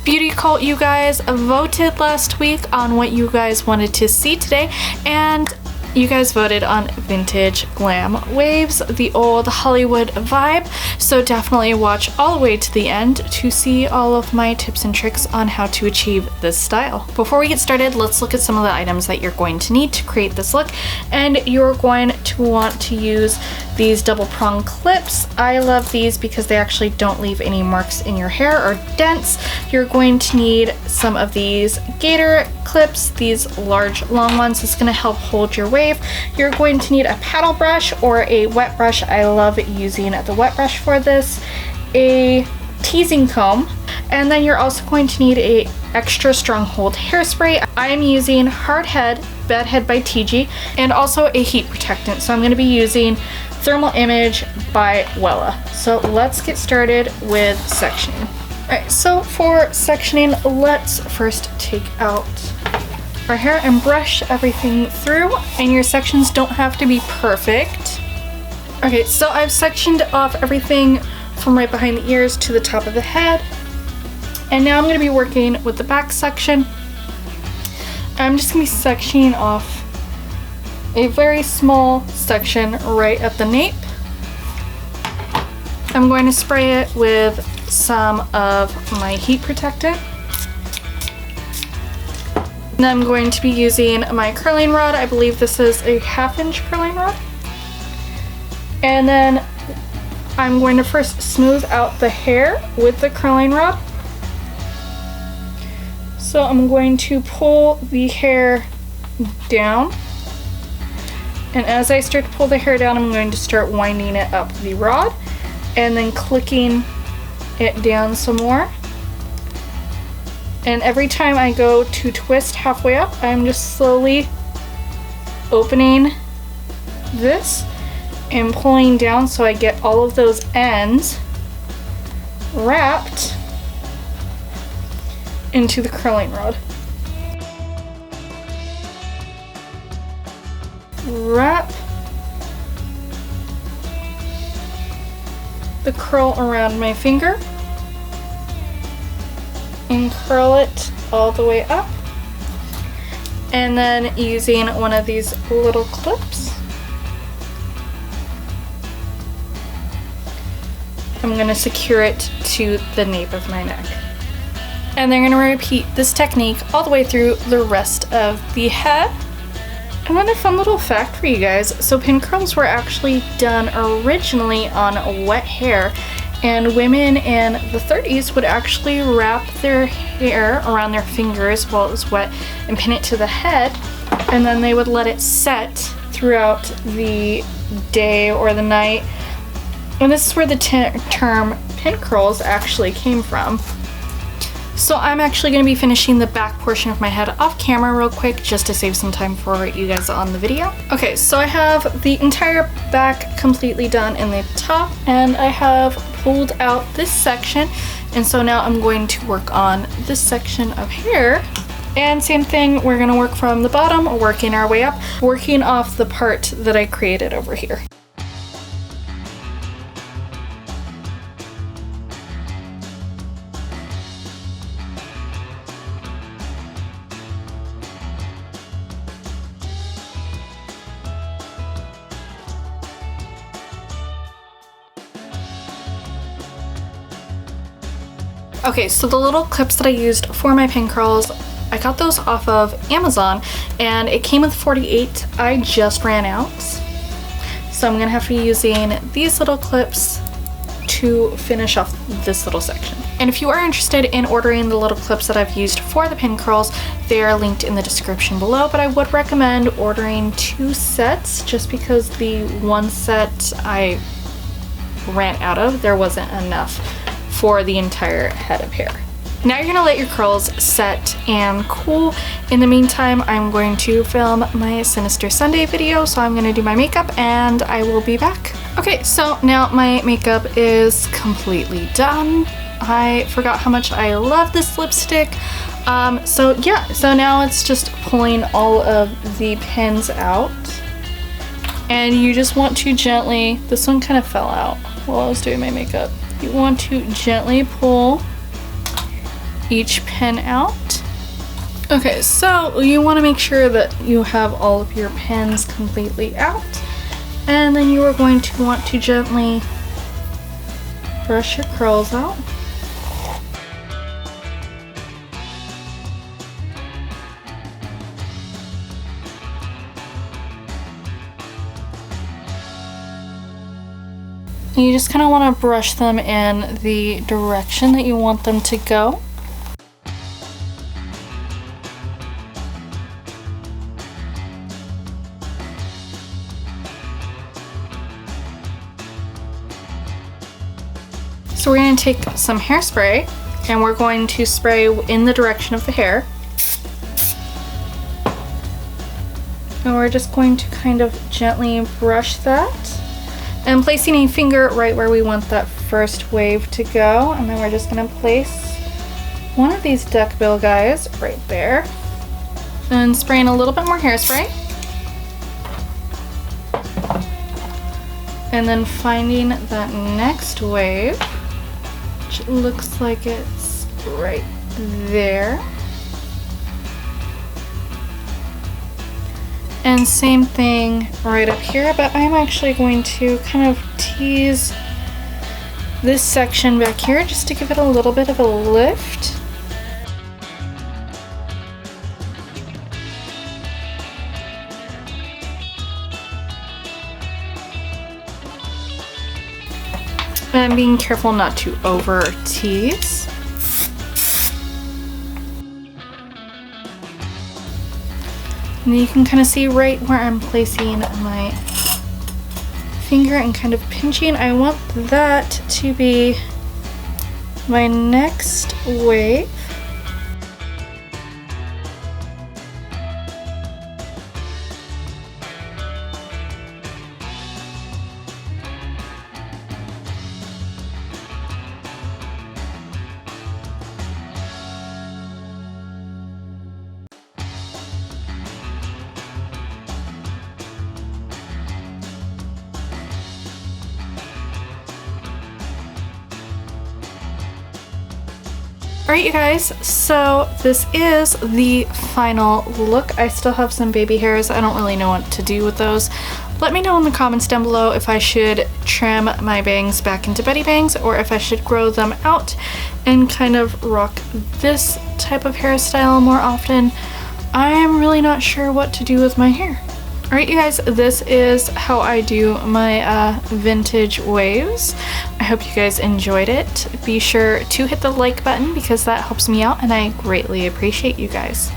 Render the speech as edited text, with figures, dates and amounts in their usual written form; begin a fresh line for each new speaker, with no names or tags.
Beauty Cult, you guys voted last week on what you guys wanted to see today, and you guys voted on vintage glam waves, the old Hollywood vibe, so definitely watch all the way to the end to see all of my tips and tricks on how to achieve this style. Before we get started, let's look at some of the items that you're going to need to create this look, and you're going to want to use these double prong clips. I love these because they actually don't leave any marks in your hair or dents. You're going to need some of these gator clips, these large long ones. It's going to help hold your wave. You're going to need a paddle brush or a wet brush. I love using the wet brush for this, a teasing comb, and then you're also going to need a extra strong hold hairspray. I am using Hard Head Bed Head by TG, and also a heat protectant. So I'm going to be using Thermal Image by Wella. So let's get started with sectioning. Alright, so for sectioning, let's first take out our hair and brush everything through, and your sections don't have to be perfect. Okay, so I've sectioned off everything from right behind the ears to the top of the head, and now I'm going to be working with the back section. I'm just going to be sectioning off a very small section right at the nape. I'm going to spray it with some of my heat protectant. And I'm going to be using my curling rod. I believe this is a 1/2 inch curling rod. And then I'm going to first smooth out the hair with the curling rod. So I'm going to pull the hair down. And as I start to pull the hair down, I'm going to start winding it up the rod and then clicking it down some more. And every time I go to twist halfway up, I'm just slowly opening this and pulling down so I get all of those ends wrapped into the curling rod. Wrap the curl around my finger and curl it all the way up, and then using one of these little clips, I'm going to secure it to the nape of my neck. And they're going to repeat this technique all the way through the rest of the head. And then a fun little fact for you guys. So pin curls were actually done originally on wet hair, and women in the 30s would actually wrap their hair around their fingers while it was wet and pin it to the head, and then they would let it set throughout the day or the night. And this is where the term pin curls actually came from. So I'm actually going to be finishing the back portion of my head off camera real quick just to save some time for you guys on the video. Okay, so I have the entire back completely done in the top, and I have pulled out this section, and so now I'm going to work on this section of hair. And same thing, we're going to work from the bottom, working our way up, working off the part that I created over here. Okay, so the little clips that I used for my pin curls, I got those off of Amazon, and it came with 48. I just ran out. So I'm gonna have to be using these little clips to finish off this little section. And if you are interested in ordering the little clips that I've used for the pin curls, they are linked in the description below, but I would recommend ordering 2 sets just because the one set I ran out of, there wasn't enough for the entire head of hair. Now you're gonna let your curls set and cool. In the meantime, I'm going to film my Sinister Sunday video, so I'm gonna do my makeup and I will be back. Okay, so now my makeup is completely done. I forgot how much I love this lipstick. So now it's just pulling all of the pins out. And you just want to gently, this one kind of fell out while I was doing my makeup. You want to gently pull each pin out. Okay, so you want to make sure that you have all of your pins completely out, and then you are going to want to gently brush your curls out. And you just kind of want to brush them in the direction that you want them to go. So we're going to take some hairspray and we're going to spray in the direction of the hair. And we're just going to kind of gently brush that. And placing a finger right where we want that first wave to go. And then we're just gonna place one of these duckbill guys right there. And spraying a little bit more hairspray. And then finding that next wave, which looks like it's right there. And same thing right up here, but I'm actually going to kind of tease this section back here just to give it a little bit of a lift. And being careful not to over tease. And you can kind of see right where I'm placing my finger and kind of pinching. I want that to be my next wave. Alright you guys, so this is the final look. I still have some baby hairs. I don't really know what to do with those. Let me know in the comments down below if I should trim my bangs back into Betty bangs or if I should grow them out and kind of rock this type of hairstyle more often. I'm really not sure what to do with my hair. Alright you guys, this is how I do my vintage waves. I hope you guys enjoyed it. Be sure to hit the like button because that helps me out and I greatly appreciate you guys.